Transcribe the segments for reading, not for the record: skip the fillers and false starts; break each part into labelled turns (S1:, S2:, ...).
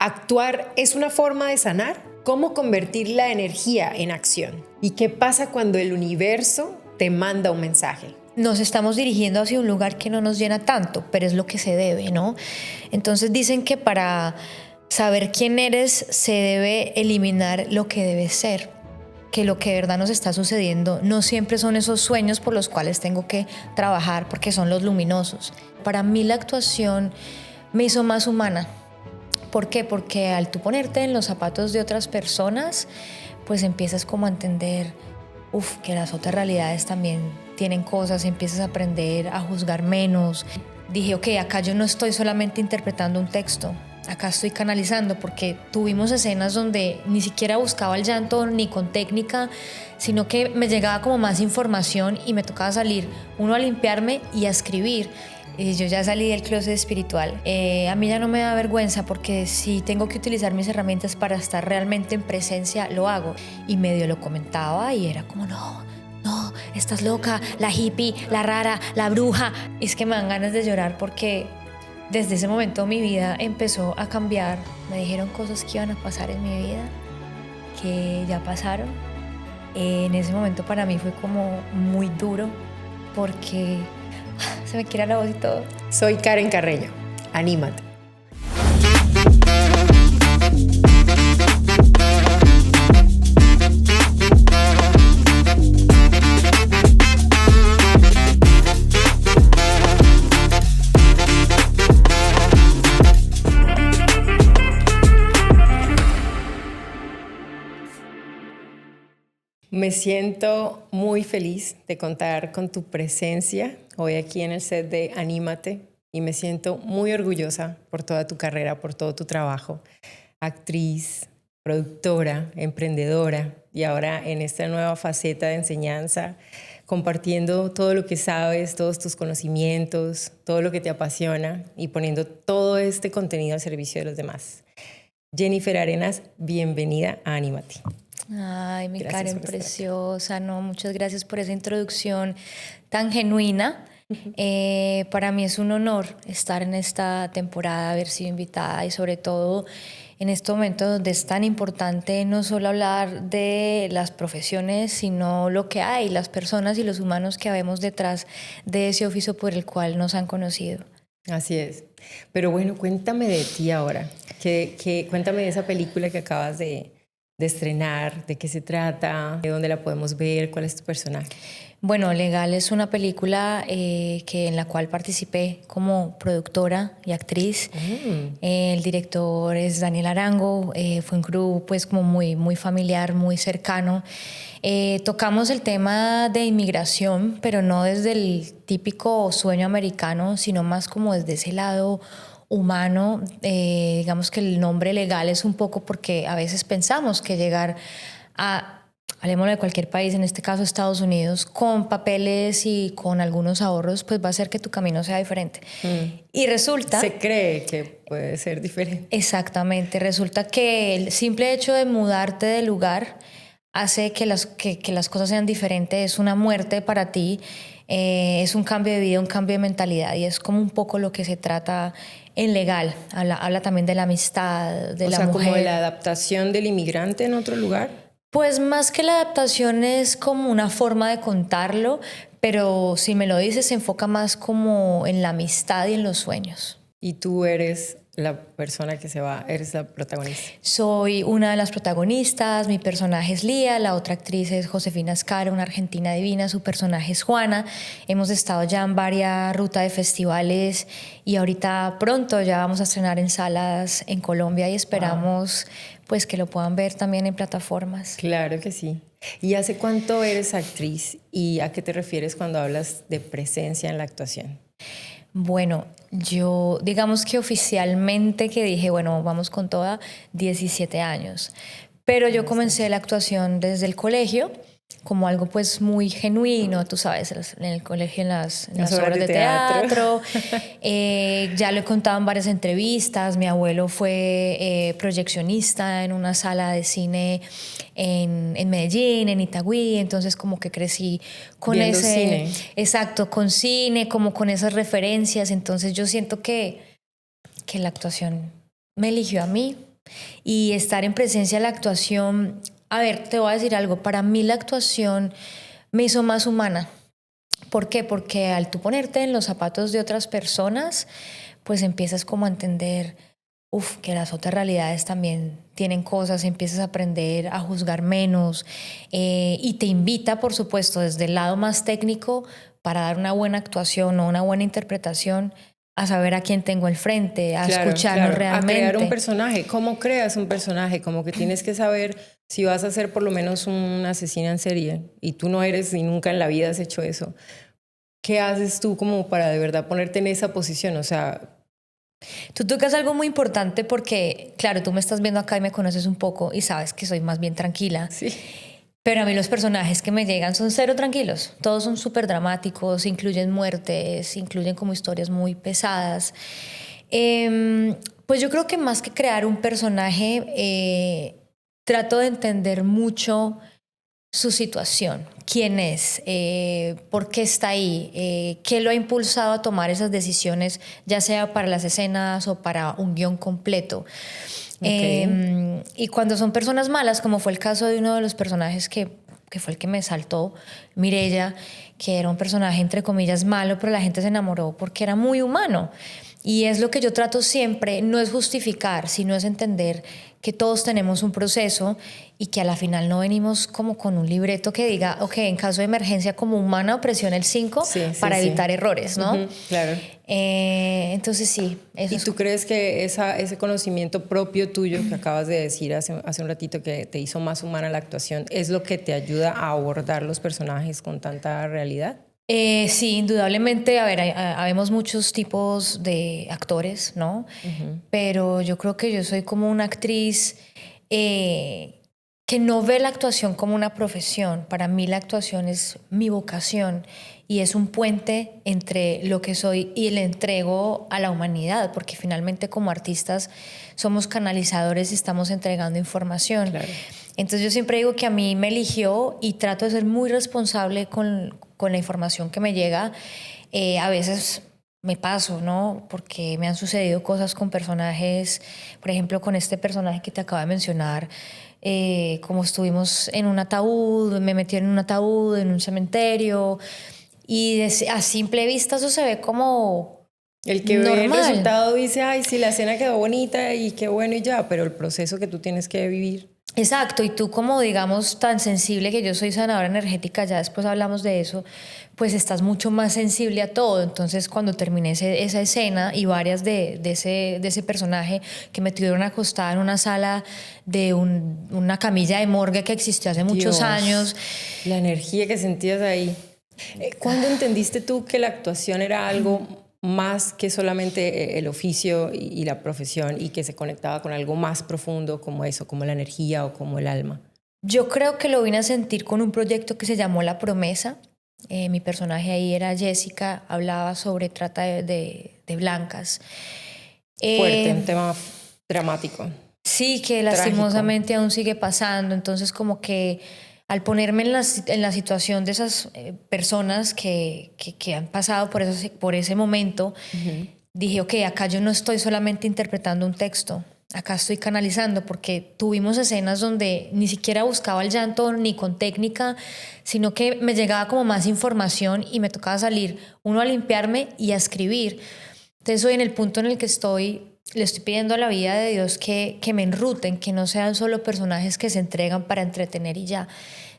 S1: ¿Actuar es una forma de sanar? ¿Cómo convertir la energía en acción? ¿Y qué pasa cuando el universo te manda un mensaje?
S2: Nos estamos dirigiendo hacia un lugar que no nos llena tanto, pero es lo que se debe, ¿no? Entonces dicen que para saber quién eres se debe eliminar lo que debes ser, que lo que de verdad nos está sucediendo no siempre son esos sueños por los cuales tengo que trabajar, porque son los luminosos. Para mí la actuación me hizo más humana. ¿Por qué? Porque al tú ponerte en los zapatos de otras personas, pues empiezas como a entender, que las otras realidades también tienen cosas, empiezas a aprender a juzgar menos. Dije, ok, acá yo no estoy solamente interpretando un texto, acá estoy canalizando, porque tuvimos escenas donde ni siquiera buscaba el llanto ni con técnica, sino que me llegaba como más información y me tocaba salir, uno a limpiarme y a escribir. Yo ya salí del closet espiritual. A mí ya no me da vergüenza porque si tengo que utilizar mis herramientas para estar realmente en presencia, lo hago. Y medio lo comentaba y era como, no, estás loca, la hippie, la rara, la bruja. Y es que me dan ganas de llorar porque desde ese momento mi vida empezó a cambiar. Me dijeron cosas que iban a pasar en mi vida, que ya pasaron. En ese momento para mí fue como muy duro porque se me quiera la voz y todo.
S1: Soy Karen Carreño. Anímate. Me siento muy feliz de contar con tu presencia hoy aquí en el set de Anímate y me siento muy orgullosa por toda tu carrera, por todo tu trabajo. Actriz, productora, emprendedora y ahora en esta nueva faceta de enseñanza, compartiendo todo lo que sabes, todos tus conocimientos, todo lo que te apasiona y poniendo todo este contenido al servicio de los demás. Jennifer Arenas, bienvenida a Anímate.
S2: Ay, mi Karen preciosa, no, muchas gracias por esa introducción tan genuina. Para mí es un honor estar en esta temporada, haber sido invitada y sobre todo en este momento donde es tan importante no solo hablar de las profesiones, sino lo que hay, las personas y los humanos que habemos detrás de ese oficio por el cual nos han conocido.
S1: Así es. Pero bueno, cuéntame de ti ahora. Cuéntame de esa película que acabas de estrenar, de qué se trata, de dónde la podemos ver, cuál es tu personaje.
S2: Bueno, Legal es una película en la cual participé como productora y actriz. El director es Daniel Arango, fue un crew pues como muy familiar, muy cercano. Tocamos el tema de inmigración, pero no desde el típico sueño americano, sino más como desde ese lado humano. Digamos que el nombre legal es un poco porque a veces pensamos que llegar a, hablemos de cualquier país, en este caso Estados Unidos, con papeles y con algunos ahorros, pues va a hacer que tu camino sea diferente. Y resulta...
S1: Se cree que puede ser diferente.
S2: Exactamente. Resulta que el simple hecho de mudarte de lugar hace que las cosas sean diferentes. Es una muerte para ti, es un cambio de vida, un cambio de mentalidad y es como un poco lo que se trata en Legal. Habla también de la amistad, de la mujer.
S1: O sea, como de la adaptación del inmigrante en otro lugar.
S2: Pues más que la adaptación es como una forma de contarlo, pero si me lo dices se enfoca más como en la amistad y en los sueños.
S1: Y tú eres la persona que se va, eres la protagonista.
S2: Soy una de las protagonistas, mi personaje es Lía, la otra actriz es Josefina Escara, una argentina divina, su personaje es Juana. Hemos estado ya en varias rutas de festivales y ahorita pronto ya vamos a estrenar en salas en Colombia y esperamos pues que lo puedan ver también en plataformas.
S1: Claro que sí. ¿Y hace cuánto eres actriz y a qué te refieres cuando hablas de presencia en la actuación?
S2: Bueno, yo digamos que oficialmente que dije, bueno, vamos con toda, 17 años. Pero yo comencé la actuación desde el colegio como algo pues muy genuino, tú sabes, en el colegio, en las obras de teatro. Ya lo he contado en varias entrevistas. Mi abuelo fue proyeccionista en una sala de cine en Medellín, en Itagüí, entonces como que crecí con
S1: viendo
S2: ese...
S1: cine.
S2: Exacto, con cine, como con esas referencias. Entonces yo siento que la actuación me eligió a mí Y estar en presencia de la actuación, a ver, te voy a decir algo, para mí la actuación me hizo más humana. ¿Por qué? Porque al tú ponerte en los zapatos de otras personas, pues empiezas como a entender, que las otras realidades también tienen cosas, empiezas a aprender a juzgar menos, y te invita, por supuesto, desde el lado más técnico, para dar una buena actuación o una buena interpretación, a saber a quién tengo al frente, a escucharnos realmente.
S1: A crear un personaje. ¿Cómo creas un personaje? Como que tienes que saber si vas a ser por lo menos una asesina en serie y tú no eres y nunca en la vida has hecho eso. ¿Qué haces tú como para de verdad ponerte en esa posición? O sea...
S2: Tú tocas algo muy importante porque, claro, tú me estás viendo acá y me conoces un poco y sabes que soy más bien tranquila.
S1: Sí.
S2: Pero a mí los personajes que me llegan son cero tranquilos. Todos son súper dramáticos, incluyen muertes, incluyen como historias muy pesadas. Pues yo creo que más que crear un personaje, trato de entender mucho su situación, quién es, por qué está ahí, qué lo ha impulsado a tomar esas decisiones, ya sea para las escenas o para un guión completo. Okay. Y cuando son personas malas, como fue el caso de uno de los personajes que fue el que me saltó, Mireya, que era un personaje entre comillas malo, pero la gente se enamoró porque era muy humano. Y es lo que yo trato siempre, no es justificar, sino es entender que todos tenemos un proceso y que a la final no venimos como con un libreto que diga, ok, en caso de emergencia como humana presiona el 5 para evitar errores, ¿no?
S1: Claro.
S2: Entonces sí.
S1: ¿Y tú crees que ese conocimiento propio tuyo que acabas de decir hace un ratito que te hizo más humana la actuación es lo que te ayuda a abordar los personajes con tanta realidad?
S2: Sí, indudablemente, a ver, habemos muchos tipos de actores, ¿no? Pero yo creo que yo soy como una actriz que no ve la actuación como una profesión. Para mí la actuación es mi vocación y es un puente entre lo que soy y le entrego a la humanidad, porque finalmente como artistas somos canalizadores y estamos entregando información. Claro. Entonces yo siempre digo que a mí me eligió y trato de ser muy responsable con la información que me llega. A veces me paso, ¿no? Porque me han sucedido cosas con personajes, por ejemplo, con este personaje que te acabo de mencionar, como estuvimos en un ataúd, me metieron en un ataúd, en un cementerio, y a simple vista eso se ve como
S1: el que normal. Ve el resultado dice, ay, sí, la escena quedó bonita y qué bueno y ya, pero el proceso que tú tienes que vivir.
S2: Exacto, y tú como digamos tan sensible que yo soy sanadora energética, ya después hablamos de eso, pues estás mucho más sensible a todo. Entonces cuando terminé esa escena y varias de ese personaje que me tuvieron acostada en una sala de una camilla de morgue que existió hace muchos años.
S1: La energía que sentías ahí. ¿Cuándo entendiste tú que la actuación era algo más que solamente el oficio y la profesión y que se conectaba con algo más profundo como eso, como la energía o como el alma?
S2: Yo creo que lo vine a sentir con un proyecto que se llamó La Promesa. Mi personaje ahí era Jessica, hablaba sobre trata de blancas.
S1: Fuerte, un tema dramático.
S2: Sí, que lastimosamente aún sigue pasando. Entonces como que al ponerme en la situación de esas personas que han pasado por ese momento, dije, ok, acá yo no estoy solamente interpretando un texto, acá estoy canalizando, porque tuvimos escenas donde ni siquiera buscaba el llanto ni con técnica, sino que me llegaba como más información y me tocaba salir, uno a limpiarme y a escribir. Entonces hoy en el punto en el que le estoy pidiendo a la vida de Dios que me enruten, que no sean solo personajes que se entregan para entretener y ya,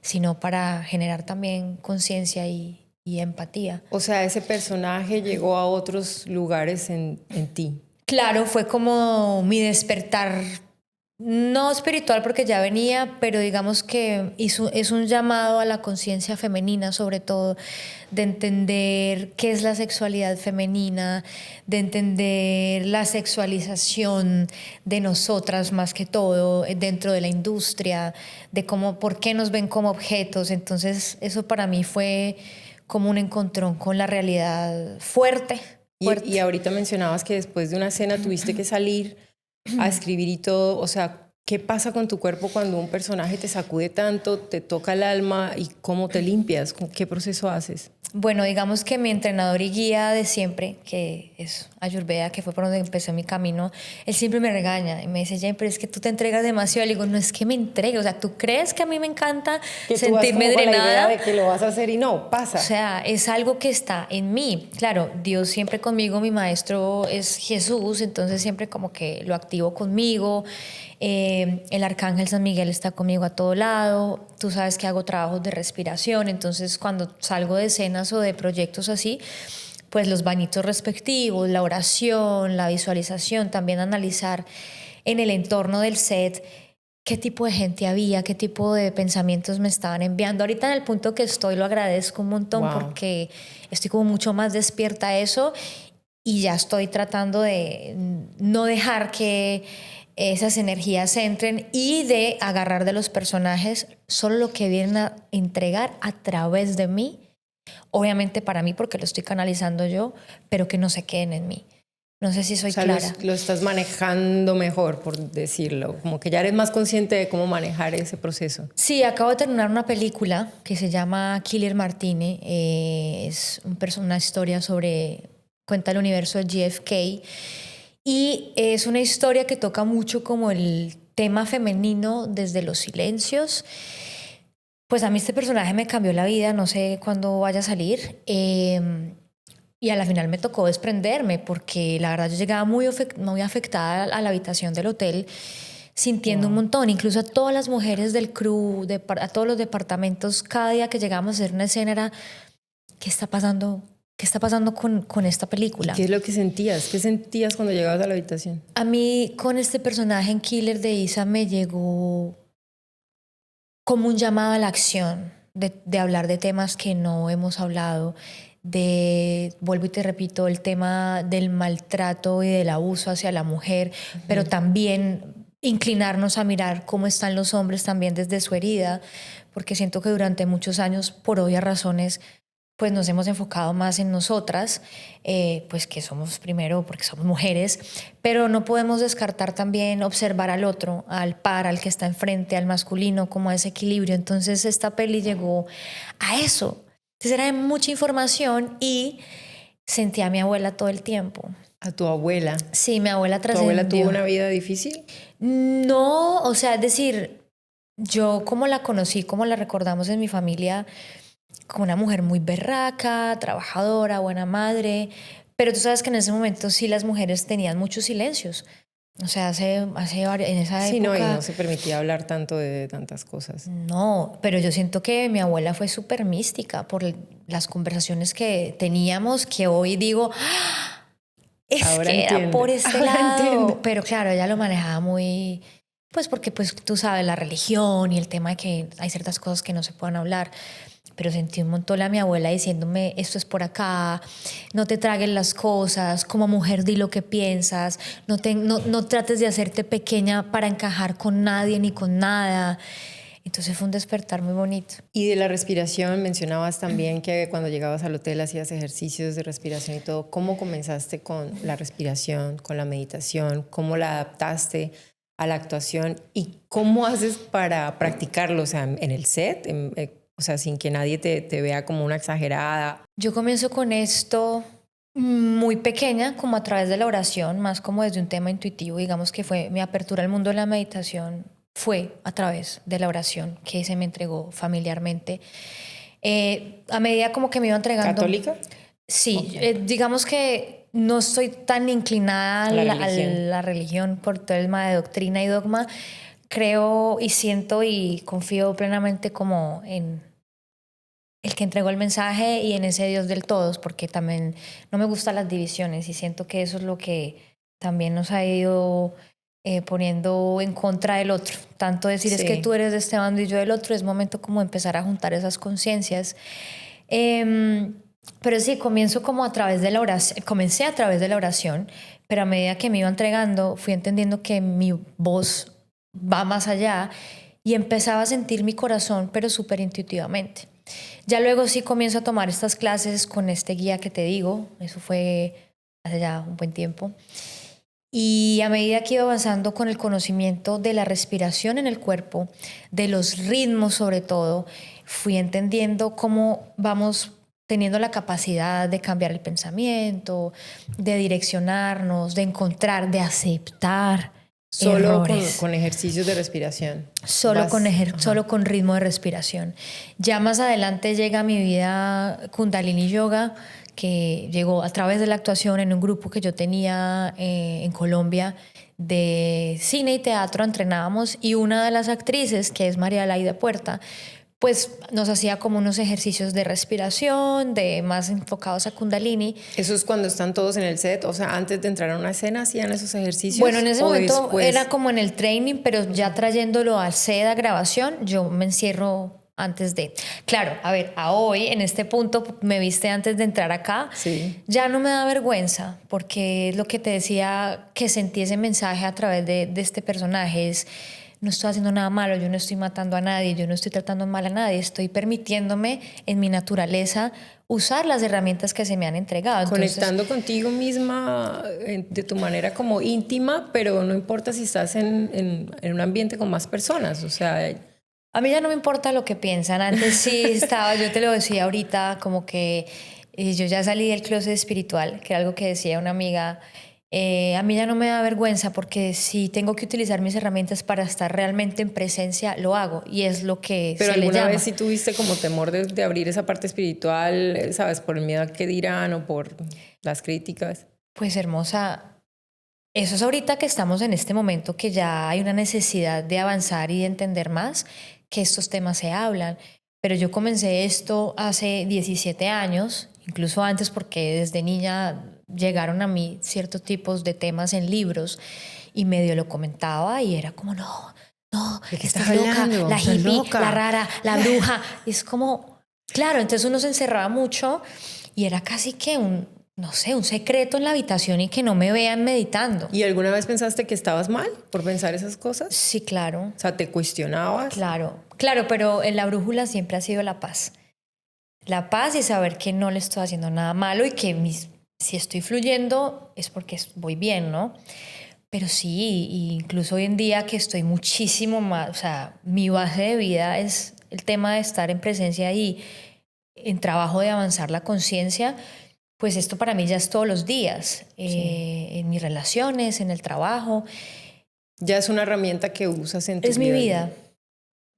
S2: sino para generar también conciencia y empatía.
S1: O sea, ese personaje llegó a otros lugares en ti.
S2: Claro, fue como mi despertar, no espiritual porque ya venía, pero digamos que es un llamado a la conciencia femenina, sobre todo, de entender qué es la sexualidad femenina, de entender la sexualización de nosotras más que todo dentro de la industria, de por qué nos ven como objetos. Entonces eso para mí fue como un encontrón con la realidad fuerte.
S1: Y ahorita mencionabas que después de una escena tuviste que salir a escribir y todo, o sea, ¿Qué pasa con tu cuerpo cuando un personaje te sacude tanto, te toca el alma y cómo te limpias? ¿Qué proceso haces?
S2: Bueno, digamos que mi entrenador y guía de siempre, que es Ayurveda, que fue por donde empecé mi camino, él siempre me regaña y me dice, Jane, pero es que tú te entregas demasiado. Le digo, no es que me entregue, o sea, ¿tú crees que a mí me encanta
S1: Que tú vas
S2: sentirme
S1: como con la idea
S2: drenada?
S1: de que lo vas a hacer y no, pasa.
S2: O sea, es algo que está en mí. Claro, Dios siempre conmigo, mi maestro es Jesús, entonces siempre como que lo activo conmigo. El arcángel San Miguel está conmigo a todo lado. Tú sabes que hago trabajos de respiración, entonces cuando salgo de escenas o de proyectos así, pues los bañitos respectivos, la oración, la visualización, también analizar en el entorno del set qué tipo de gente había, qué tipo de pensamientos me estaban enviando. Ahorita en el punto que estoy lo agradezco un montón. Wow. Porque estoy como mucho más despierta a eso y ya estoy tratando de no dejar que esas energías entren y de agarrar de los personajes solo lo que vienen a entregar a través de mí, obviamente para mí porque lo estoy canalizando yo, pero que no se queden en mí. No sé si soy clara.
S1: Lo estás manejando mejor, por decirlo. Como que ya eres más consciente de cómo manejar ese proceso.
S2: Sí, acabo de terminar una película que se llama Killer Martini. Es una historia sobre... Cuenta el universo de JFK. Y es una historia que toca mucho como el tema femenino desde los silencios. Pues a mí este personaje me cambió la vida. No sé cuándo vaya a salir. Y a la final me tocó desprenderme porque la verdad yo llegaba muy afectada a la habitación del hotel, sintiendo un montón. Incluso a todas las mujeres del crew, a todos los departamentos, cada día que llegábamos a hacer una escena era, ¿qué está pasando? ¿Qué está pasando con esta película?
S1: ¿Y qué es lo que sentías? ¿Qué sentías cuando llegabas a la habitación?
S2: A mí con este personaje en Killer de Isa me llegó como un llamado a la acción, de hablar de temas que no hemos hablado, vuelvo y te repito, el tema del maltrato y del abuso hacia la mujer, pero también inclinarnos a mirar cómo están los hombres también desde su herida, porque siento que durante muchos años, por obvias razones, pues nos hemos enfocado más en nosotras, pues que somos primero porque somos mujeres, pero no podemos descartar también observar al otro, al par, al que está enfrente, al masculino, como a ese equilibrio. Entonces esta peli llegó a eso. Entonces era mucha información y sentía a mi abuela todo el tiempo.
S1: ¿A tu abuela?
S2: Sí, mi abuela trascendió.
S1: ¿Tu abuela tuvo una vida difícil?
S2: No, o sea, es decir, yo como la conocí, como la recordamos en mi familia, como una mujer muy berraca, trabajadora, buena madre, pero tú sabes que en ese momento sí las mujeres tenían muchos silencios. O sea, en esa época...
S1: Sí, no, y no se permitía hablar tanto de tantas cosas.
S2: No, pero yo siento que mi abuela fue súper mística por las conversaciones que teníamos, que hoy digo, ¡ah! Es ahora que entiendo. Era por este ahora lado. Entiendo. Pero claro, ella lo manejaba muy... Pues porque pues, tú sabes, la religión y el tema de que hay ciertas cosas que no se puedan hablar. Pero sentí un montón a mi abuela diciéndome, esto es por acá, no te traguen las cosas, como mujer di lo que piensas, no trates de hacerte pequeña para encajar con nadie ni con nada. Entonces fue un despertar muy bonito.
S1: Y de la respiración, mencionabas también que cuando llegabas al hotel hacías ejercicios de respiración y todo. ¿Cómo comenzaste con la respiración, con la meditación? ¿Cómo la adaptaste a la actuación? ¿Y cómo haces para practicarlo? O sea, en el set, o sea, sin que nadie te vea como una exagerada.
S2: Yo comienzo con esto muy pequeña, como a través de la oración, más como desde un tema intuitivo. Digamos que fue mi apertura al mundo de la meditación, fue a través de la oración que se me entregó familiarmente. A medida como que me iba entregando...
S1: ¿Católica?
S2: Sí, okay. Digamos que no estoy tan inclinada a la religión por todo el tema de doctrina y dogma. Creo y siento y confío plenamente como en el que entregó el mensaje y en ese Dios del todos, porque también no me gustan las divisiones y siento que eso es lo que también nos ha ido poniendo en contra del otro. Tanto decir es que tú eres de este bando y yo del otro, es momento como empezar a juntar esas conciencias. Pero sí, comencé a través de la oración, pero a medida que me iba entregando, fui entendiendo que mi voz va más allá y empezaba a sentir mi corazón, pero súper intuitivamente. Ya luego sí comienzo a tomar estas clases con este guía que te digo, eso fue hace ya un buen tiempo. Y a medida que iba avanzando con el conocimiento de la respiración en el cuerpo, de los ritmos sobre todo, fui entendiendo cómo vamos teniendo la capacidad de cambiar el pensamiento, de direccionarnos, de encontrar, de aceptar
S1: Solo
S2: errores.
S1: con ejercicios de respiración.
S2: Solo con ritmo de respiración. Ya más adelante llega a mi vida Kundalini Yoga, que llegó a través de la actuación en un grupo que yo tenía en Colombia de cine y teatro, entrenábamos, y una de las actrices, que es María Laida Puerta, pues nos hacía como unos ejercicios de respiración, de más enfocados a Kundalini.
S1: ¿Eso es cuando están todos en el set? O sea, antes de entrar a una escena, ¿hacían esos ejercicios?
S2: Bueno, en ese momento
S1: después?
S2: era como en el training, pero ya trayéndolo al set a grabación, yo me encierro antes de. Claro, a ver, a hoy, en este punto, me viste antes de entrar acá,
S1: Sí.
S2: ya no me da vergüenza, porque es lo que te decía, que sentí ese mensaje a través de este personaje, es: no estoy haciendo nada malo, yo no estoy matando a nadie, yo no estoy tratando mal a nadie, estoy permitiéndome en mi naturaleza usar las herramientas que se me han entregado. Entonces,
S1: Conectando contigo misma de tu manera como íntima, pero no importa si estás en un ambiente con más personas, o sea...
S2: a mí ya no me importa lo que piensan. Antes sí estaba, yo te lo decía ahorita, como que yo ya salí del closet espiritual, que era algo que decía una amiga. A mí ya no me da vergüenza, porque si tengo que utilizar mis herramientas para estar realmente en presencia, lo hago, y es lo que
S1: Pero
S2: se le
S1: alguna
S2: llama.
S1: vez sí tuviste como temor de abrir esa parte espiritual, ¿sabes? Por el miedo a qué dirán o por las críticas.
S2: Pues hermosa, eso es ahorita que estamos en este momento, que ya hay una necesidad de avanzar y de entender más que estos temas se hablan. Pero yo comencé esto hace 17 años, incluso antes, porque desde niña llegaron a mí ciertos tipos de temas en libros y medio lo comentaba y era como: no,
S1: ¿De qué
S2: estás
S1: estás
S2: loca,
S1: hablando?
S2: la
S1: Estás
S2: hippie,
S1: loca.
S2: la rara, la bruja. Y es como, claro, entonces uno se encerraba mucho y era casi que no sé, un secreto en la habitación y que no me vean meditando.
S1: ¿Y alguna vez pensaste que estabas mal por pensar esas cosas?
S2: Sí, claro,
S1: O sea, ¿te cuestionabas?
S2: claro, pero en la brújula siempre ha sido la paz. La paz y saber que no le estoy haciendo nada malo y que si estoy fluyendo es porque voy bien, ¿no? Pero sí, incluso hoy en día que estoy muchísimo más, o sea, mi base de vida es el tema de estar en presencia y en trabajo de avanzar la conciencia. Pues esto para mí ya es todos los días, en mis relaciones, en el trabajo.
S1: Ya es una herramienta que usas en tu
S2: Es mi vida.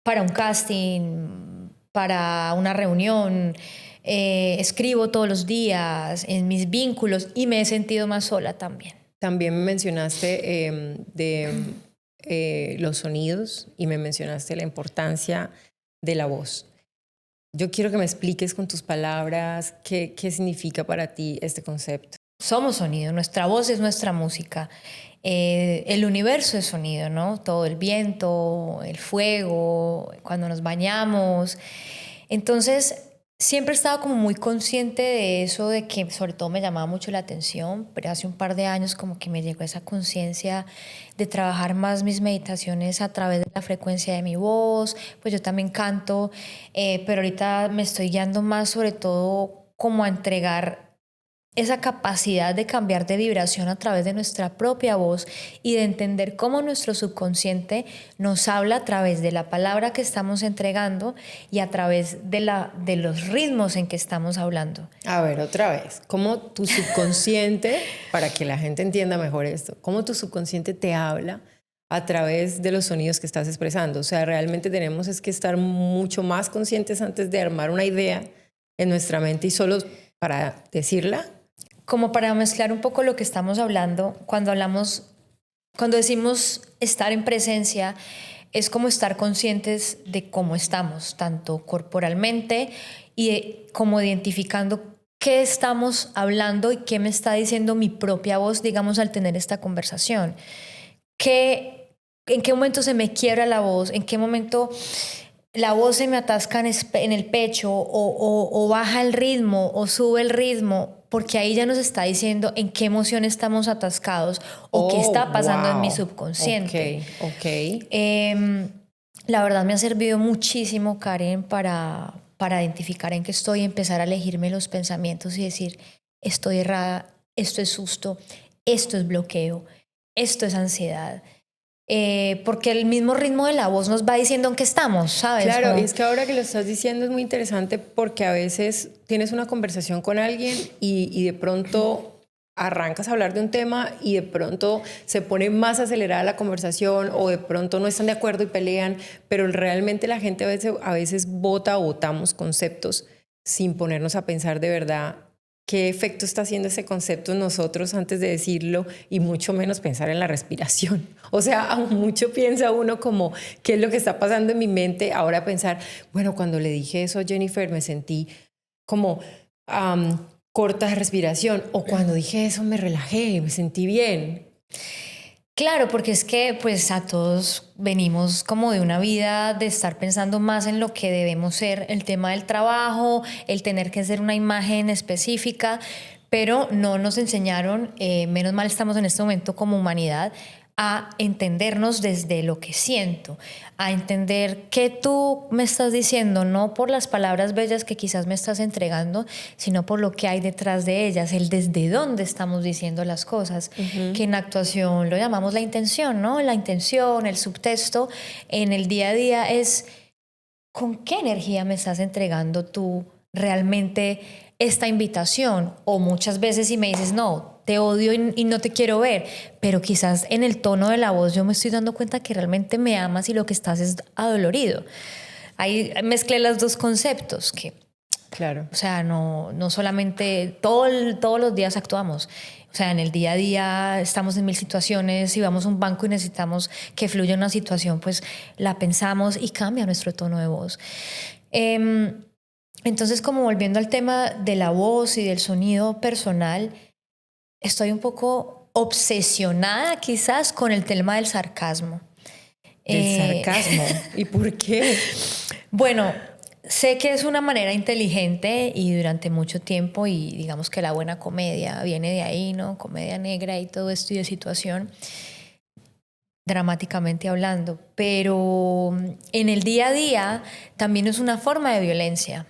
S2: Para un casting, para una reunión, escribo todos los días, en mis vínculos, y me he sentido más sola también.
S1: También me mencionaste de los sonidos y me mencionaste la importancia de la voz. Yo quiero que me expliques con tus palabras qué significa para ti este concepto.
S2: Somos sonido, nuestra voz es nuestra música. El universo es sonido, ¿no? Todo el viento, el fuego, cuando nos bañamos. Entonces, siempre he estado como muy consciente de eso, de que sobre todo me llamaba mucho la atención, pero hace un par de años como que me llegó esa conciencia de trabajar más mis meditaciones a través de la frecuencia de mi voz. Pues yo también canto, pero ahorita me estoy guiando más sobre todo como a entregar esa capacidad de cambiar de vibración a través de nuestra propia voz y de entender cómo nuestro subconsciente nos habla a través de la palabra que estamos entregando y a través de los ritmos en que estamos hablando.
S1: A ver, otra vez, ¿cómo tu subconsciente, para que la gente entienda mejor esto, cómo tu subconsciente te habla a través de los sonidos que estás expresando? O sea, realmente tenemos es que estar mucho más conscientes antes de armar una idea en nuestra mente y solo para decirla.
S2: Como para mezclar un poco lo que estamos hablando, cuando decimos estar en presencia, es como estar conscientes de cómo estamos, tanto corporalmente y como identificando qué estamos hablando y qué me está diciendo mi propia voz, digamos, al tener esta conversación. ¿En qué momento se me quiebra la voz? ¿En qué momento la voz se me atasca en el pecho o baja el ritmo o sube el ritmo? Porque ahí ya nos está diciendo en qué emoción estamos atascados o qué está pasando en mi subconsciente.
S1: Ok.
S2: La verdad me ha servido muchísimo, Karen, para identificar en qué estoy y empezar a elegirme los pensamientos y decir: estoy errada, esto es susto, esto es bloqueo, esto es ansiedad. Porque el mismo ritmo de la voz nos va diciendo en qué estamos, ¿sabes?
S1: Claro,
S2: Como...
S1: y es que ahora que lo estás diciendo es muy interesante porque a veces tienes una conversación con alguien y de pronto arrancas a hablar de un tema y de pronto se pone más acelerada la conversación o de pronto no están de acuerdo y pelean, pero realmente la gente a veces vota o votamos conceptos sin ponernos a pensar de verdad qué efecto está haciendo ese concepto en nosotros antes de decirlo y mucho menos pensar en la respiración. O sea, aún mucho piensa uno como qué es lo que está pasando en mi mente. Ahora pensar, bueno, cuando le dije eso a Jennifer me sentí como corta de respiración, o cuando dije eso me relajé, me sentí bien.
S2: Claro, porque es que pues a todos venimos como de una vida de estar pensando más en lo que debemos ser, el tema del trabajo, el tener que hacer una imagen específica, pero no nos enseñaron, menos mal estamos en este momento como humanidad, a entendernos desde lo que siento, a entender qué tú me estás diciendo, no por las palabras bellas que quizás me estás entregando, sino por lo que hay detrás de ellas, el desde dónde estamos diciendo las cosas, que en actuación lo llamamos la intención, ¿no? La intención, el subtexto, en el día a día es con qué energía me estás entregando tú realmente esta invitación. O muchas veces si me dices, no, te odio y no te quiero ver, pero quizás en el tono de la voz yo me estoy dando cuenta que realmente me amas y lo que estás es adolorido. Ahí mezclé los dos conceptos que,
S1: claro,
S2: o sea, no solamente todos los días actuamos. O sea, en el día a día estamos en mil situaciones, si vamos a un banco y necesitamos que fluya una situación, pues la pensamos y cambia nuestro tono de voz. Entonces, como volviendo al tema de la voz y del sonido personal, estoy un poco obsesionada quizás con el tema del sarcasmo.
S1: del sarcasmo. ¿Y por qué?
S2: Bueno, sé que es una manera inteligente y durante mucho tiempo, y digamos que la buena comedia viene de ahí, ¿no? Comedia negra y todo esto y de situación, dramáticamente hablando, pero en el día a día también es una forma de violencia.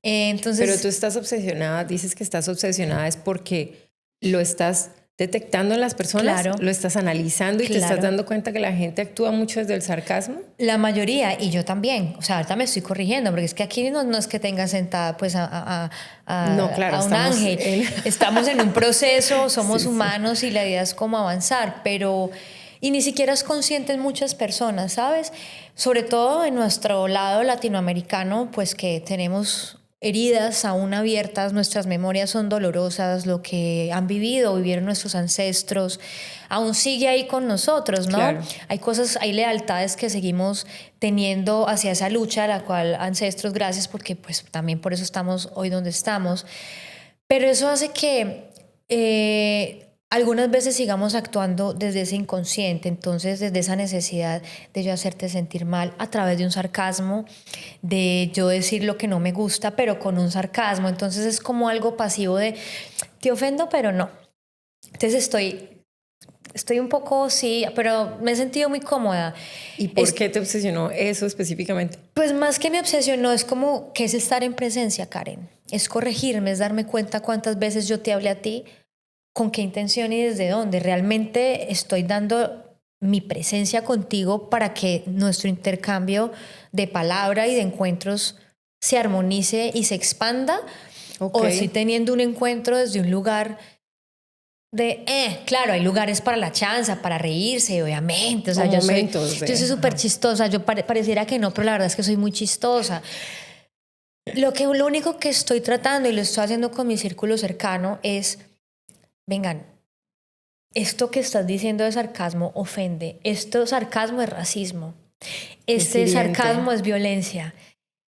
S2: Entonces,
S1: pero tú estás obsesionada, dices que estás obsesionada, es porque lo estás detectando en las personas,
S2: claro,
S1: lo estás analizando y te estás dando cuenta que la gente actúa mucho desde el sarcasmo.
S2: La mayoría, y yo también, o sea, ahorita me estoy corrigiendo, porque es que aquí no es que tenga sentada pues
S1: No, claro,
S2: a un ángel. Estamos en un proceso, somos
S1: Sí, sí.
S2: humanos y la idea es cómo avanzar, pero... Y ni siquiera es consciente en muchas personas, ¿sabes? Sobre todo en nuestro lado latinoamericano, pues que tenemos heridas aún abiertas, nuestras memorias son dolorosas, lo que han vivido o vivieron nuestros ancestros aún sigue ahí con nosotros, ¿no?
S1: Claro.
S2: Hay cosas, hay lealtades que seguimos teniendo hacia esa lucha, a la cual ancestros, gracias, porque pues también por eso estamos hoy donde estamos. Pero eso hace que algunas veces sigamos actuando desde ese inconsciente, entonces desde esa necesidad de yo hacerte sentir mal a través de un sarcasmo, de yo decir lo que no me gusta, pero con un sarcasmo. Entonces es como algo pasivo de te ofendo, pero no. Entonces estoy un poco, sí, pero me he sentido muy cómoda.
S1: ¿Y por qué te obsesionó eso específicamente?
S2: Pues más que me obsesionó, es como que es estar en presencia, Karen. Es corregirme, es darme cuenta cuántas veces yo te hablé a ti, con qué intención y desde dónde. Realmente estoy dando mi presencia contigo para que nuestro intercambio de palabra y de encuentros se armonice y se expanda.
S1: Okay.
S2: O estoy teniendo un encuentro desde un lugar de, claro, hay lugares para la chanza, para reírse, obviamente. O sea, yo soy súper chistosa. Yo pareciera que no, pero la verdad es que soy muy chistosa. Lo único que estoy tratando, y lo estoy haciendo con mi círculo cercano, es, vengan, esto que estás diciendo de sarcasmo ofende. Esto sarcasmo es racismo. Este sarcasmo es violencia.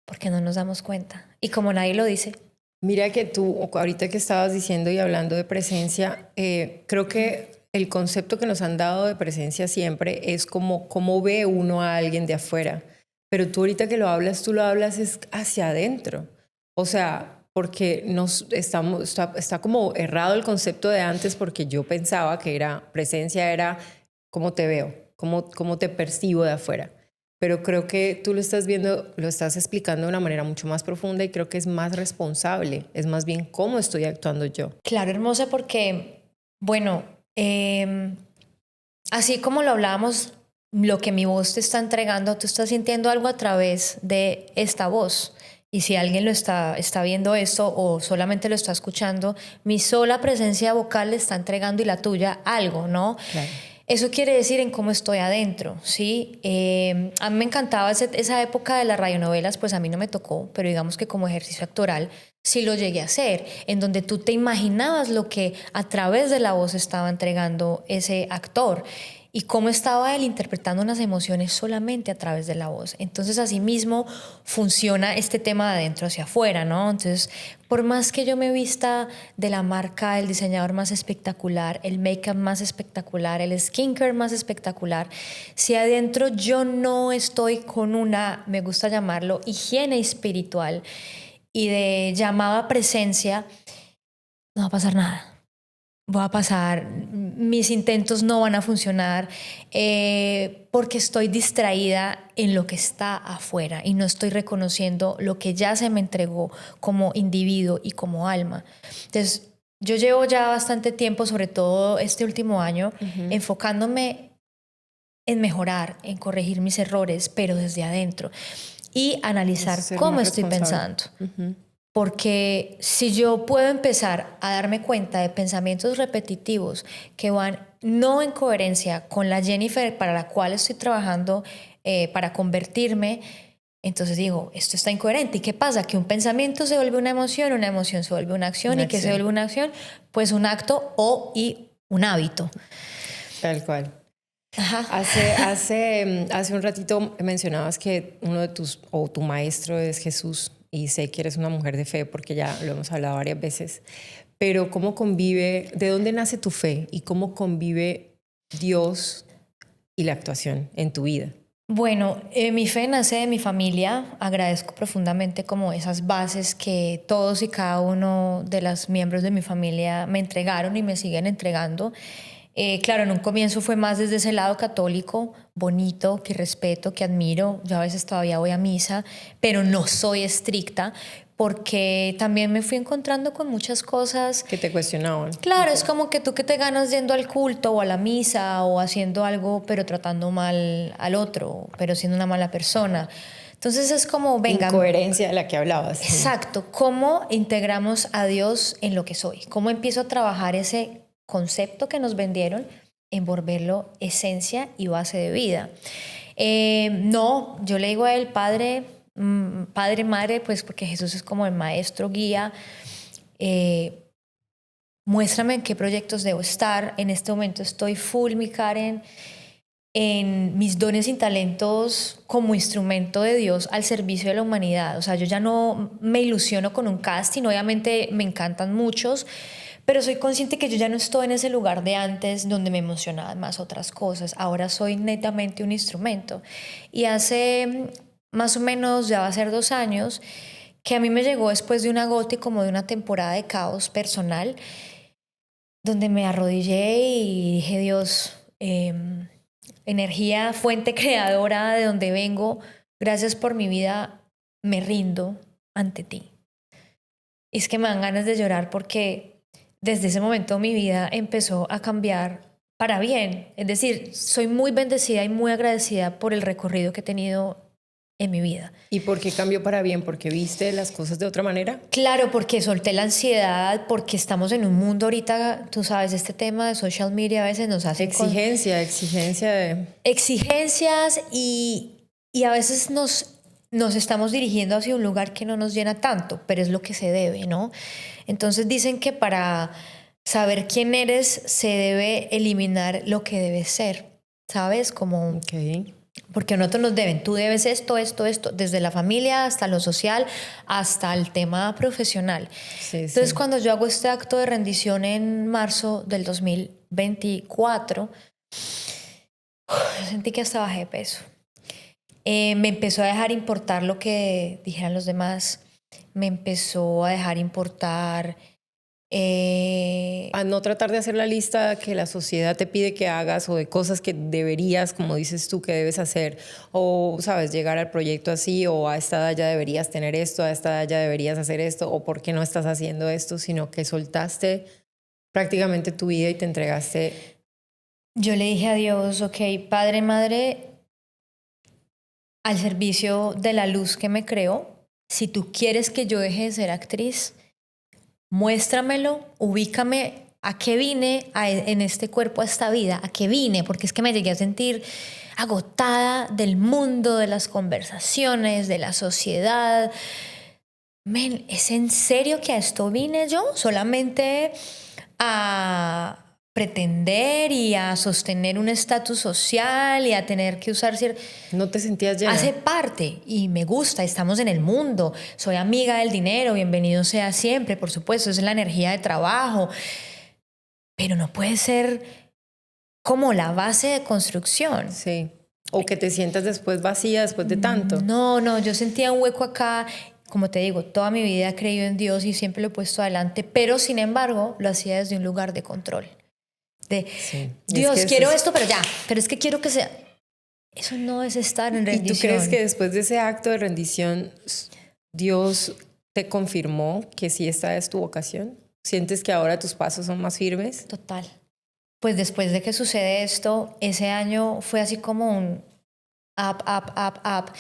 S2: Porque no nos damos cuenta. Y como nadie lo dice.
S1: Mira que tú, ahorita que estabas diciendo y hablando de presencia, creo que el concepto que nos han dado de presencia siempre es como cómo ve uno a alguien de afuera. Pero tú ahorita que tú lo hablas es hacia adentro. O sea, porque está como errado el concepto de antes porque yo pensaba que presencia era cómo te veo, cómo te percibo de afuera. Pero creo que tú lo estás viendo, lo estás explicando de una manera mucho más profunda y creo que es más responsable, es más bien cómo estoy actuando yo.
S2: Claro, hermosa, porque, bueno, así como lo hablábamos, lo que mi voz te está entregando, tú estás sintiendo algo a través de esta voz. Y si alguien lo está viendo esto o solamente lo está escuchando, mi sola presencia vocal le está entregando y la tuya algo, ¿no?
S1: Claro.
S2: Eso quiere decir en cómo estoy adentro, ¿sí? A mí me encantaba esa época de las radionovelas, pues a mí no me tocó, pero digamos que como ejercicio actoral sí lo llegué a hacer, en donde tú te imaginabas lo que a través de la voz estaba entregando ese actor y cómo estaba él interpretando unas emociones solamente a través de la voz. Entonces, así mismo funciona este tema de adentro hacia afuera, ¿no? Entonces, por más que yo me vista de la marca, el diseñador más espectacular, el make-up más espectacular, el skincare más espectacular, si adentro yo no estoy con una, me gusta llamarlo, higiene espiritual y de llamada presencia, no va a pasar nada. Voy a pasar, mis intentos no van a funcionar porque estoy distraída en lo que está afuera y no estoy reconociendo lo que ya se me entregó como individuo y como alma. Entonces, yo llevo ya bastante tiempo, sobre todo este último año, enfocándome en mejorar, en corregir mis errores, pero desde adentro y analizar
S1: Ser
S2: cómo
S1: más
S2: estoy
S1: responsable.
S2: pensando. Porque si yo puedo empezar a darme cuenta de pensamientos repetitivos que van no en coherencia con la Jennifer para la cual estoy trabajando para convertirme, entonces digo, esto está incoherente. ¿Y qué pasa? Que un pensamiento se vuelve una emoción se vuelve una acción
S1: Una
S2: y que se vuelve
S1: acción.
S2: una acción, pues un acto y un hábito.
S1: Tal cual.
S2: Ajá.
S1: Hace un ratito mencionabas que uno de tu maestro es Jesús y sé que eres una mujer de fe porque ya lo hemos hablado varias veces, pero ¿cómo convive, de dónde nace tu fe y cómo convive Dios y la actuación en tu vida?
S2: Bueno, mi fe nace de mi familia. Agradezco profundamente como esas bases que todos y cada uno de los miembros de mi familia me entregaron y me siguen entregando. Claro, en un comienzo fue más desde ese lado católico, bonito, que respeto, que admiro. Yo a veces todavía voy a misa, pero no soy estricta porque también me fui encontrando con muchas cosas.
S1: Que te cuestionaban.
S2: Claro, es como que tú que te ganas yendo al culto o a la misa o haciendo algo, pero tratando mal al otro, pero siendo una mala persona. Entonces es como, venga,
S1: Incoherencia de la que hablabas. Sí.
S2: exacto, ¿cómo integramos a Dios en lo que soy? ¿Cómo empiezo a trabajar ese concepto que nos vendieron en volverlo esencia y base de vida? No, yo le digo a él, padre, padre, madre, pues porque Jesús es como el maestro, guía. Muéstrame en qué proyectos debo estar. En este momento estoy full, mi Karen, en mis dones y talentos como instrumento de Dios al servicio de la humanidad. O sea, yo ya no me ilusiono con un casting, obviamente me encantan muchos, pero soy consciente que yo ya no estoy en ese lugar de antes donde me emocionaban más otras cosas. Ahora soy netamente un instrumento. Y hace más o menos, ya va a ser 2 años, que a mí me llegó después de un agote como de una temporada de caos personal, donde me arrodillé y dije, Dios, energía, fuente creadora de donde vengo, gracias por mi vida, me rindo ante ti. Y es que me dan ganas de llorar porque desde ese momento mi vida empezó a cambiar para bien. Es decir, soy muy bendecida y muy agradecida por el recorrido que he tenido en mi vida.
S1: ¿Y por qué cambió para bien? ¿Porque viste las cosas de otra manera?
S2: Claro, porque solté la ansiedad, porque estamos en un mundo ahorita, tú sabes, este tema de social media a veces nos hace
S1: Exigencia de...
S2: exigencias y a veces nos estamos dirigiendo hacia un lugar que no nos llena tanto, pero es lo que se debe, ¿no? Entonces dicen que para saber quién eres se debe eliminar lo que debes ser, ¿sabes? Como...
S1: Ok.
S2: Porque a nosotros nos deben, tú debes esto, esto, esto, desde la familia hasta lo social, hasta el tema profesional.
S1: Sí,
S2: Entonces,
S1: sí.
S2: cuando yo hago este acto de rendición en marzo del 2024, sentí que hasta bajé de peso. Me empezó a dejar importar lo que dijeran los demás, me empezó a dejar importar...
S1: A no tratar de hacer la lista que la sociedad te pide que hagas o de cosas que deberías, como dices tú, que debes hacer, o, sabes, llegar al proyecto así, o a esta edad ya deberías tener esto, a esta edad ya deberías hacer esto, o por qué no estás haciendo esto, sino que soltaste prácticamente tu vida y te entregaste
S2: Yo le dije a Dios, ok, Padre, Madre, al servicio de la luz que me creó, si tú quieres que yo deje de ser actriz, muéstramelo, ubícame a qué vine en este cuerpo, a esta vida, a qué vine, porque es que me llegué a sentir agotada del mundo, de las conversaciones, de la sociedad. Men, ¿es en serio que a esto vine yo? Solamente a pretender y a sostener un estatus social y a tener que usar
S1: ¿No te sentías llena?
S2: Hace parte y me gusta, estamos en el mundo, soy amiga del dinero, bienvenido sea siempre, por supuesto, es la energía de trabajo, pero no puede ser como la base de construcción.
S1: Sí. O que te sientas después vacía después de tanto.
S2: No, yo sentía un hueco acá. Como te digo, toda mi vida he creído en Dios y siempre lo he puesto adelante, pero sin embargo lo hacía desde un lugar de control.
S1: Sí.
S2: Dios,
S1: es que
S2: quiero esto, pero ya, pero es que quiero que sea... Eso no es estar en rendición.
S1: ¿Y tú crees que después de ese acto de rendición, Dios te confirmó que sí esta es tu vocación? ¿Sientes que ahora tus pasos son más firmes?
S2: Total. Pues después de que sucede esto, ese año fue así como un up,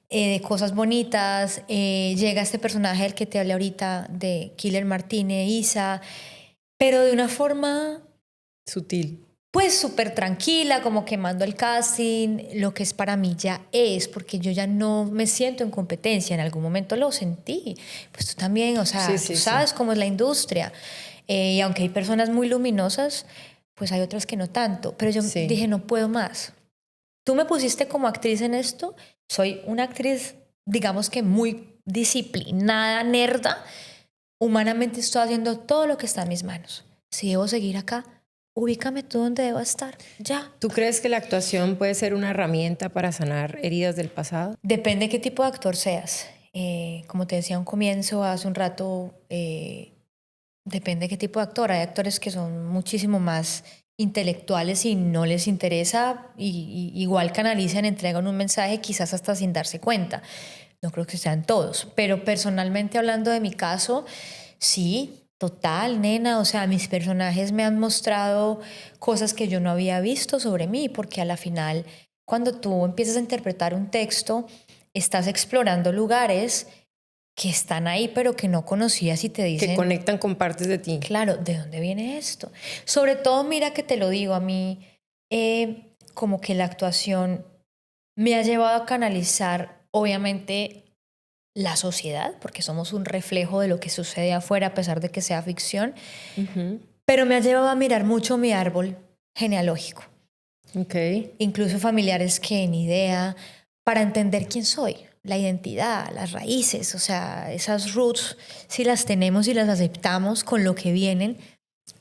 S2: de cosas bonitas. Llega este personaje del que te hablé ahorita, de Killer Martínez, Isa, pero de una forma...
S1: Sutil.
S2: Pues súper tranquila, como quemando el casting, lo que es para mí ya es, porque yo ya no me siento en competencia, en algún momento lo sentí, pues tú también, o sea, tú sabes cómo es la industria, y aunque hay personas muy luminosas, pues hay otras que no tanto, pero yo dije, no puedo más. Tú me pusiste como actriz en esto, soy una actriz, digamos que muy disciplinada, nerda, humanamente estoy haciendo todo lo que está en mis manos. Si debo seguir acá, ubícame tú donde debo estar, ya.
S1: ¿Tú crees que la actuación puede ser una herramienta para sanar heridas del pasado?
S2: Depende de qué tipo de actor seas. Como te decía un comienzo, hace un rato, depende de qué tipo de actor. Hay actores que son muchísimo más intelectuales y no les interesa, y igual canalizan, entregan un mensaje quizás hasta sin darse cuenta. No creo que sean todos, pero personalmente hablando de mi caso, sí. Total, nena, o sea, mis personajes me han mostrado cosas que yo no había visto sobre mí, porque a la final, cuando tú empiezas a interpretar un texto, estás explorando lugares que están ahí, pero que no conocías y te dicen...
S1: Que conectan con partes de ti.
S2: Claro, ¿de dónde viene esto? Sobre todo, mira que te lo digo, a mí, como que la actuación me ha llevado a canalizar, obviamente, la sociedad, porque somos un reflejo de lo que sucede afuera, a pesar de que sea ficción, pero me ha llevado a mirar mucho mi árbol genealógico. Incluso familiares que ni idea, para entender quién soy, la identidad, las raíces, o sea, esas roots, si las tenemos y las aceptamos con lo que vienen,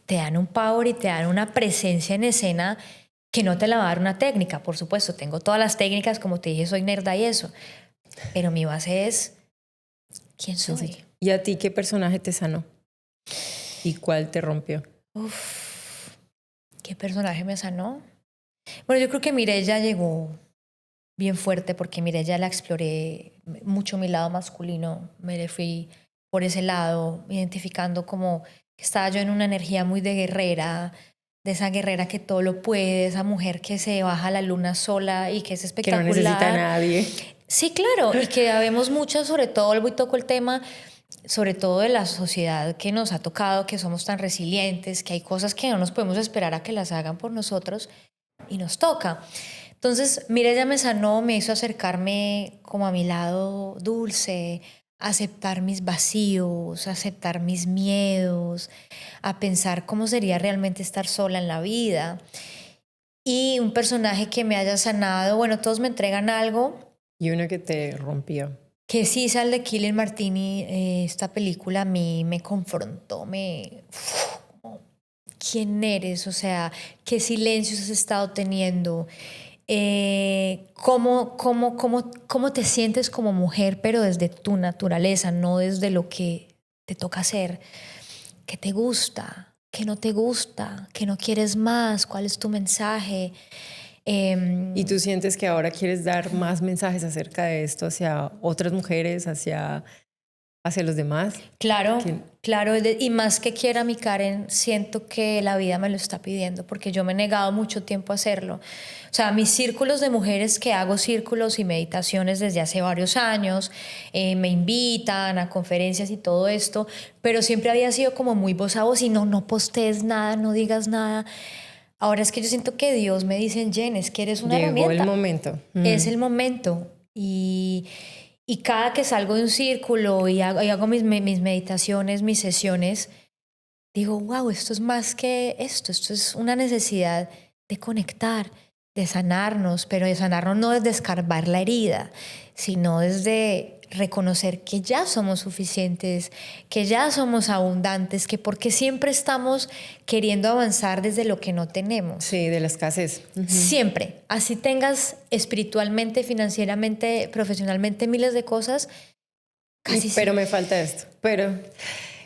S2: te dan un power y te dan una presencia en escena que no te la va a dar una técnica. Por supuesto, tengo todas las técnicas, como te dije, soy nerda y eso, pero mi base es ¿quién soy?
S1: ¿Y a ti qué personaje te sanó? ¿Y cuál te rompió?
S2: Uf, ¿qué personaje me sanó? Bueno, yo creo que Mireya llegó bien fuerte, porque Mireya la exploré mucho mi lado masculino, me le fui por ese lado, identificando como que estaba yo en una energía muy de guerrera, de esa guerrera que todo lo puede, esa mujer que se baja a la luna sola y que es espectacular.
S1: Que no necesita a nadie.
S2: Sí, claro, y que vemos muchas, sobre todo, vuelvo y toco el tema, sobre todo de la sociedad que nos ha tocado, que somos tan resilientes, que hay cosas que no nos podemos esperar a que las hagan por nosotros y nos toca. Entonces, Mireya me sanó, me hizo acercarme como a mi lado dulce, aceptar mis vacíos, aceptar mis miedos, a pensar cómo sería realmente estar sola en la vida. Y un personaje que me haya sanado, bueno, todos me entregan algo.
S1: Y uno que te rompió.
S2: Que sí, sal de Killer Martínez, esta película a mí me confrontó, ¿quién eres? O sea, ¿qué silencios has estado teniendo? ¿Cómo te sientes como mujer, pero desde tu naturaleza, no desde lo que te toca hacer? ¿Qué te gusta? ¿Qué no te gusta? ¿Qué no quieres más? ¿Cuál es tu mensaje?
S1: ¿Y tú sientes que ahora quieres dar más mensajes acerca de esto hacia otras mujeres, hacia hacia los demás.
S2: Claro, claro. Y más que quiera mi Karen, siento que la vida me lo está pidiendo porque yo me he negado mucho tiempo a hacerlo. O sea, mis círculos de mujeres que hago círculos y meditaciones desde hace varios años, me invitan a conferencias y todo esto, pero siempre había sido como muy voz a voz y no postees nada, no digas nada. Ahora es que yo siento que Dios me dice, Jen, es que eres una herramienta.
S1: Llegó el momento.
S2: Es el momento. Y cada que salgo de un círculo y hago mis meditaciones, mis sesiones, digo, wow, esto es más que esto es una necesidad de conectar, de sanarnos, pero de sanarnos no desde escarbar la herida, sino desde reconocer que ya somos suficientes, que ya somos abundantes, que porque siempre estamos queriendo avanzar desde lo que no tenemos.
S1: Sí, de la escasez.
S2: Siempre. Así tengas espiritualmente, financieramente, profesionalmente miles de cosas.
S1: Pero me falta esto.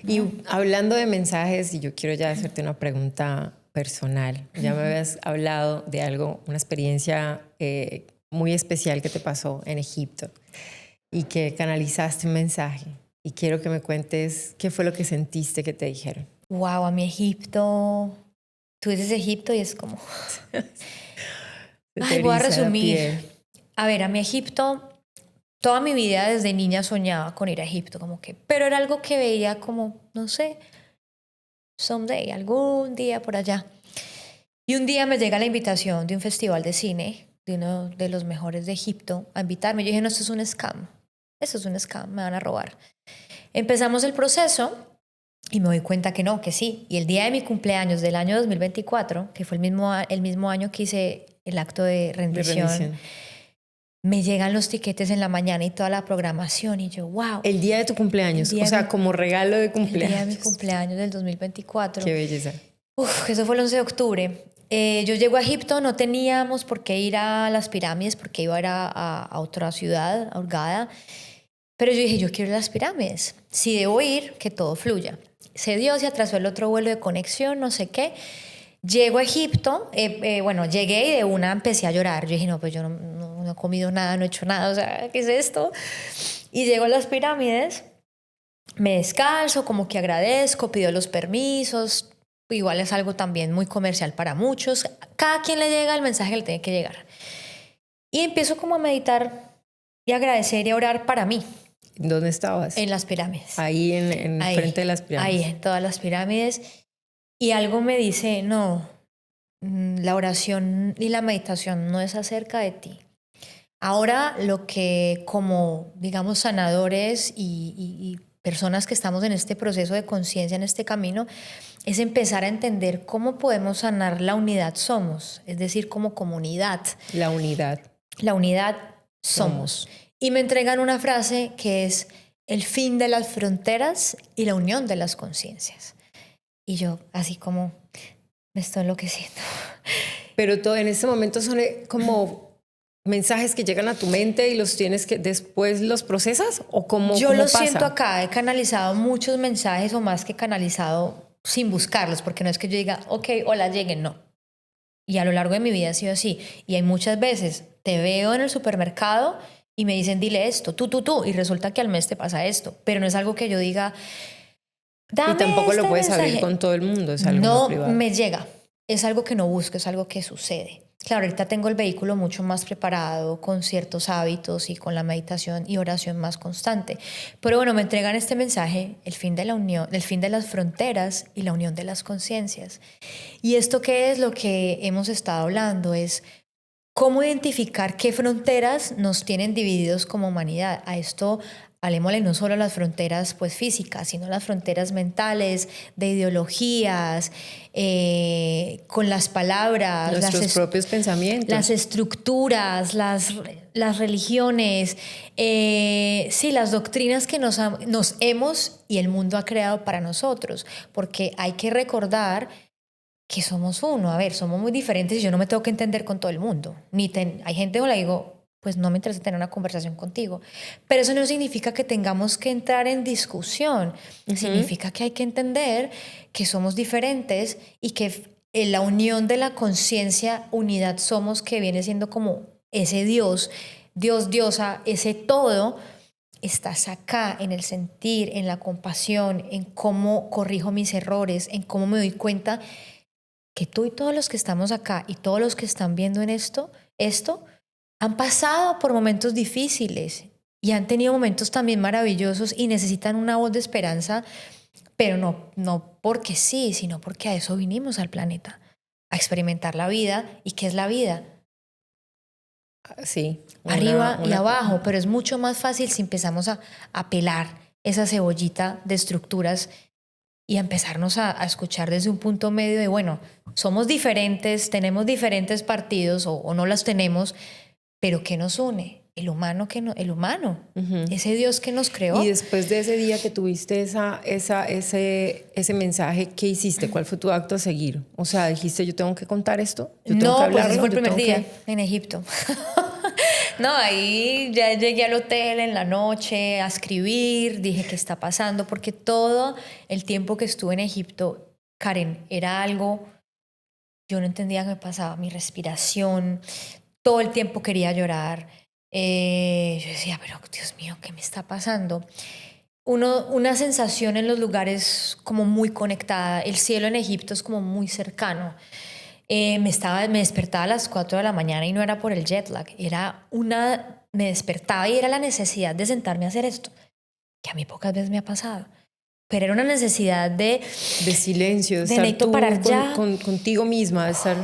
S1: Y hablando de mensajes, y yo quiero ya hacerte una pregunta personal. Ya me habías hablado de algo, una experiencia muy especial que te pasó en Egipto y que canalizaste un mensaje. Y quiero que me cuentes qué fue lo que sentiste que te dijeron.
S2: Wow, a mi Egipto. Tú dices Egipto y es como... Ay, voy a resumir. A ver, a mi Egipto, toda mi vida desde niña soñaba con ir a Egipto, como que, pero era algo que veía como, no sé, someday, algún día por allá. Y un día me llega la invitación de un festival de cine, de uno de los mejores de Egipto, a invitarme. Yo dije, no, esto es un scam. Esto es un scam, me van a robar. Empezamos el proceso y me doy cuenta que no, que sí. Y el día de mi cumpleaños del año 2024, que fue el mismo año que hice el acto de rendición, me llegan los tiquetes en la mañana y toda la programación y yo, wow.
S1: El día de tu cumpleaños, o sea, como regalo de cumpleaños.
S2: El día de mi cumpleaños del 2024.
S1: Qué belleza.
S2: Eso fue el 11 de octubre. Yo llego a Egipto, no teníamos por qué ir a las pirámides porque iba a ir a otra ciudad, a Hurghada. Pero yo dije, yo quiero ir a las pirámides. Si debo ir, que todo fluya. Se dio, se atrasó el otro vuelo de conexión, no sé qué. Llego a Egipto, llegué y de una empecé a llorar. Yo dije, no, pues yo no he comido nada, no he hecho nada, o sea, ¿qué es esto? Y llego a las pirámides, me descalzo, como que agradezco, pido los permisos. Igual es algo también muy comercial para muchos. Cada quien le llega el mensaje que le tiene que llegar. Y empiezo como a meditar y a agradecer y a orar para mí.
S1: ¿Dónde estabas?
S2: En las pirámides.
S1: Ahí,
S2: ahí,
S1: frente de las pirámides.
S2: Ahí, en todas las pirámides. Y algo me dice, no, la oración y la meditación no es acerca de ti. Ahora lo que como, digamos, sanadores y personas que estamos en este proceso de conciencia, en este camino, es empezar a entender cómo podemos sanar la unidad somos, es decir, como comunidad.
S1: La unidad.
S2: La unidad somos. Y me entregan una frase que es el fin de las fronteras y la unión de las conciencias. Y yo así como me estoy enloqueciendo.
S1: Pero todo en ese momento son como mensajes que llegan a tu mente y los tienes que después los procesas o cómo
S2: yo lo
S1: pasa?
S2: Siento acá, he canalizado muchos mensajes o más que canalizado sin buscarlos, porque no es que yo diga, ok, hola, lleguen, no. Y a lo largo de mi vida ha sido así. Y hay muchas veces, te veo en el supermercado y me dicen, dile esto, tú, y resulta que al mes te pasa esto. Pero no es algo que yo diga, dame
S1: y tampoco
S2: este
S1: lo puedes
S2: mensaje.
S1: abrir con todo el mundo, es algo
S2: no
S1: privado.
S2: Me llega, es algo que no busco, es algo que sucede. Claro, ahorita tengo el vehículo mucho más preparado, con ciertos hábitos y con la meditación y oración más constante. Pero bueno, me entregan este mensaje, el fin de la unión, el fin de las fronteras y la unión de las conciencias. Y esto que es lo que hemos estado hablando es cómo identificar qué fronteras nos tienen divididos como humanidad. A esto hablemos no solo las fronteras pues, físicas, sino las fronteras mentales, de ideologías, con las palabras.
S1: Nuestros propios pensamientos.
S2: Las estructuras, las religiones, sí, las doctrinas que nos hemos y el mundo ha creado para nosotros. Porque hay que recordar que somos uno. A ver, somos muy diferentes y yo no me tengo que entender con todo el mundo. Hay gente que le digo, pues no me interesa tener una conversación contigo. Pero eso no significa que tengamos que entrar en discusión. Significa que hay que entender que somos diferentes y que la unión de la conciencia, unidad somos, que viene siendo como ese Dios, diosa, ese todo, estás acá en el sentir, en la compasión, en cómo corrijo mis errores, en cómo me doy cuenta que tú y todos los que estamos acá y todos los que están viendo en esto han pasado por momentos difíciles y han tenido momentos también maravillosos y necesitan una voz de esperanza, pero no porque sí, sino porque a eso vinimos al planeta, a experimentar la vida. ¿Y qué es la vida?
S1: Sí.
S2: Arriba y abajo, pero es mucho más fácil si empezamos a pelar esa cebollita de estructuras y a empezarnos a escuchar desde un punto medio de, bueno, somos diferentes, tenemos diferentes partidos o no las tenemos, pero ¿qué nos une? El humano, ese Dios que nos creó.
S1: Y después de ese día que tuviste ese mensaje, ¿qué hiciste? ¿Cuál fue tu acto a seguir? O sea, dijiste, yo tengo que contar esto, yo tengo que hablarlo.
S2: Pues ese fue el primer día en Egipto. No, ahí ya llegué al hotel en la noche a escribir, dije qué está pasando, porque todo el tiempo que estuve en Egipto, Karen, era algo, yo no entendía qué me pasaba, mi respiración, todo el tiempo quería llorar. Yo decía, pero Dios mío, ¿qué me está pasando? Una sensación en los lugares como muy conectada, el cielo en Egipto es como muy cercano. Me despertaba a las 4 de la mañana y no era por el jet lag, me despertaba y era la necesidad de sentarme a hacer esto, que a mí pocas veces me ha pasado, pero era una necesidad de
S1: silencio, de estar tú parar contigo misma, de estar...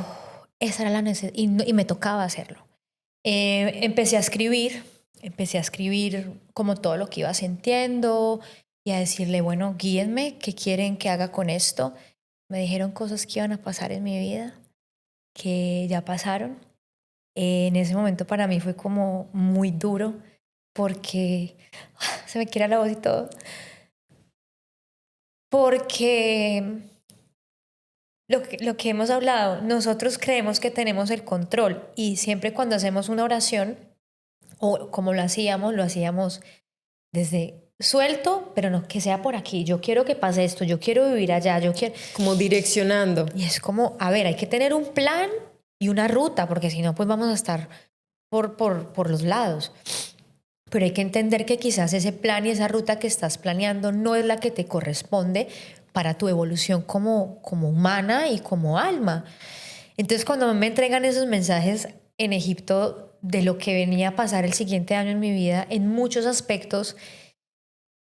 S2: Esa era la necesidad y me tocaba hacerlo. Empecé a escribir como todo lo que iba sintiendo y a decirle, bueno, guíenme, ¿qué quieren que haga con esto? Me dijeron cosas que iban a pasar en mi vida, que ya pasaron. En ese momento para mí fue como muy duro porque se me quiebra la voz y todo. Porque lo que hemos hablado, nosotros creemos que tenemos el control y siempre cuando hacemos una oración, o como lo hacíamos desde suelto, pero no que sea por aquí. Yo quiero que pase esto, yo quiero vivir allá, yo quiero...
S1: Como direccionando.
S2: Y es como, a ver, hay que tener un plan y una ruta, porque si no, pues vamos a estar por los lados. Pero hay que entender que quizás ese plan y esa ruta que estás planeando no es la que te corresponde para tu evolución como humana y como alma. Entonces, cuando me entregan esos mensajes en Egipto de lo que venía a pasar el siguiente año en mi vida, en muchos aspectos,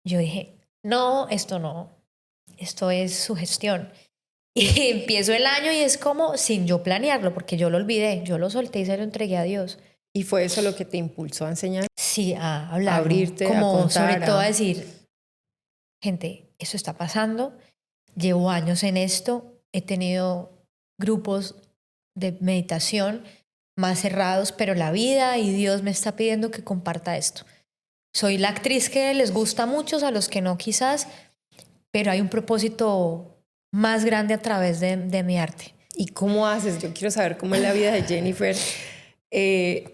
S2: yo dije, no, esto es sugestión. Y empiezo el año y es como sin yo planearlo, porque yo lo olvidé, yo lo solté y se lo entregué a Dios.
S1: ¿Y fue eso lo que te impulsó a enseñar?
S2: Sí, a hablar.
S1: A abrirte,
S2: como
S1: a contar.
S2: Sobre todo a decir, gente, eso está pasando, llevo años en esto, he tenido grupos de meditación más cerrados, pero la vida y Dios me está pidiendo que comparta esto. Soy la actriz que les gusta a muchos, a los que no quizás, pero hay un propósito más grande a través de mi arte.
S1: ¿Y cómo haces? Yo quiero saber cómo es la vida de Jennifer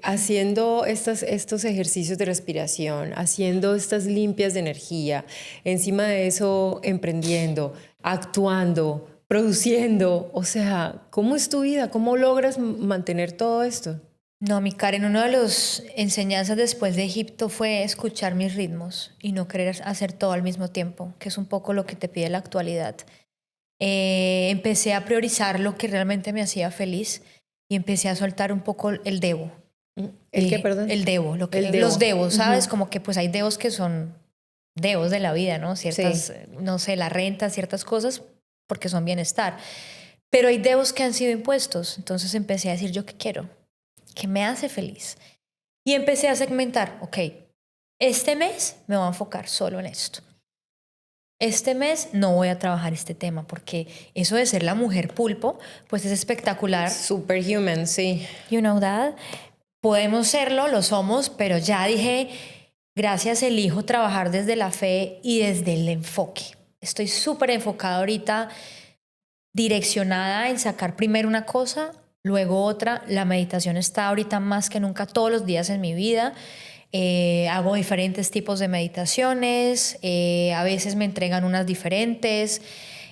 S1: haciendo estos ejercicios de respiración, haciendo estas limpias de energía, encima de eso emprendiendo, actuando, produciendo. O sea, ¿cómo es tu vida? ¿Cómo logras mantener todo esto?
S2: No, mi Karen, una de las enseñanzas después de Egipto fue escuchar mis ritmos y no querer hacer todo al mismo tiempo, que es un poco lo que te pide la actualidad. Empecé a priorizar lo que realmente me hacía feliz y empecé a soltar un poco el debo.
S1: ¿El qué, perdón?
S2: El debo, los debos, ¿sabes? Como que pues hay debos que son debos de la vida, ¿no? Ciertas, no sé, la renta, ciertas cosas, porque son bienestar. Pero hay debos que han sido impuestos. Entonces empecé a decir, ¿yo qué quiero? ¿Qué me hace feliz? Y empecé a segmentar, ok, este mes me voy a enfocar solo en esto. Este mes no voy a trabajar este tema porque eso de ser la mujer pulpo, pues es espectacular.
S1: Superhuman, sí.
S2: You know that. Podemos serlo, lo somos, pero ya dije, gracias, elijo trabajar desde la fe y desde el enfoque. Estoy súper enfocada ahorita, direccionada en sacar primero una cosa, luego otra. La meditación está ahorita más que nunca todos los días en mi vida. Hago diferentes tipos de meditaciones, a veces me entregan unas diferentes.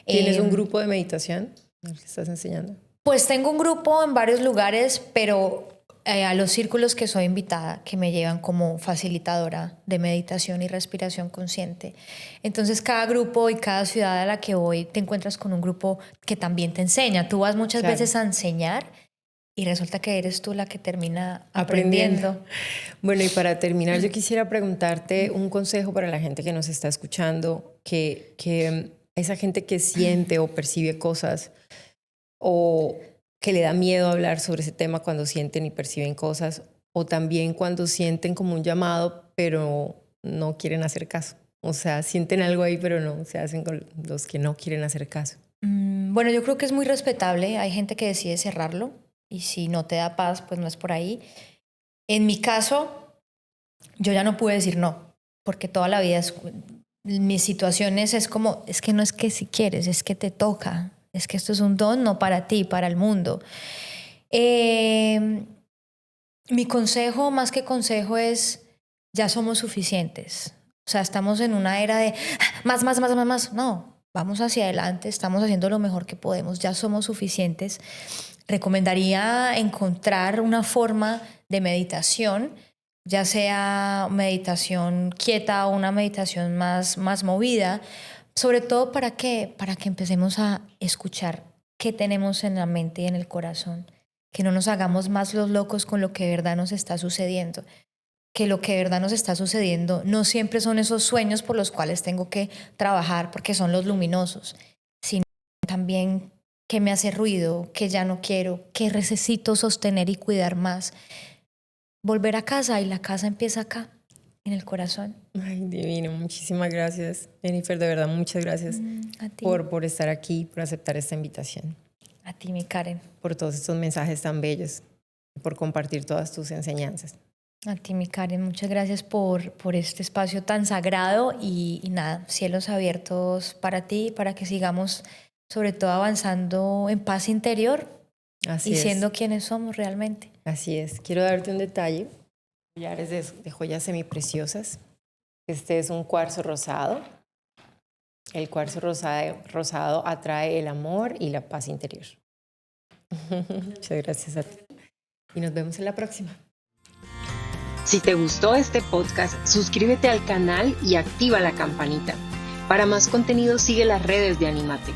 S1: ¿Tienes un grupo de meditación? ¿Qué estás enseñando?
S2: Pues tengo un grupo en varios lugares, pero a los círculos que soy invitada, que me llevan como facilitadora de meditación y respiración consciente. Entonces cada grupo y cada ciudad a la que voy te encuentras con un grupo que también te enseña. Tú vas muchas veces a enseñar y resulta que eres tú la que termina aprendiendo.
S1: Bueno, y para terminar, yo quisiera preguntarte un consejo para la gente que nos está escuchando, que esa gente que siente o percibe cosas o que le da miedo hablar sobre ese tema cuando sienten y perciben cosas, o también cuando sienten como un llamado, pero no quieren hacer caso. O sea, sienten algo ahí, pero no, se hacen con los que no quieren hacer caso.
S2: Bueno, yo creo que es muy respetable. Hay gente que decide cerrarlo y si no te da paz, pues no es por ahí. En mi caso, yo ya no pude decir no, porque toda la vida mis situaciones es como, es que no es que si quieres, es que te toca. Es que esto es un don no para ti, para el mundo. Mi consejo, más que consejo, es ya somos suficientes. O sea, estamos en una era de más. No, vamos hacia adelante, estamos haciendo lo mejor que podemos, ya somos suficientes. Recomendaría encontrar una forma de meditación, ya sea meditación quieta o una meditación más movida. Sobre todo para que empecemos a escuchar qué tenemos en la mente y en el corazón. Que no nos hagamos más los locos con lo que de verdad nos está sucediendo. Que lo que de verdad nos está sucediendo no siempre son esos sueños por los cuales tengo que trabajar porque son los luminosos, sino también qué me hace ruido, qué ya no quiero, qué necesito sostener y cuidar más. Volver a casa, y la casa empieza acá, en el corazón.
S1: Ay, divino. Muchísimas gracias, Jennifer. De verdad, muchas gracias
S2: a ti.
S1: por estar aquí, por aceptar esta invitación.
S2: A ti, mi Karen.
S1: Por todos estos mensajes tan bellos, por compartir todas tus enseñanzas.
S2: A ti, mi Karen, muchas gracias por este espacio tan sagrado y nada, cielos abiertos para ti, para que sigamos sobre todo avanzando en paz interior. Así y siendo quienes somos realmente.
S1: Así es. Quiero darte un detalle. Collares de joyas semipreciosas. Este es un cuarzo rosado. El cuarzo rosado atrae el amor y la paz interior. Muchas gracias a ti. Y nos vemos en la próxima.
S3: Si te gustó este podcast, suscríbete al canal y activa la campanita. Para más contenido, sigue las redes de Anímate.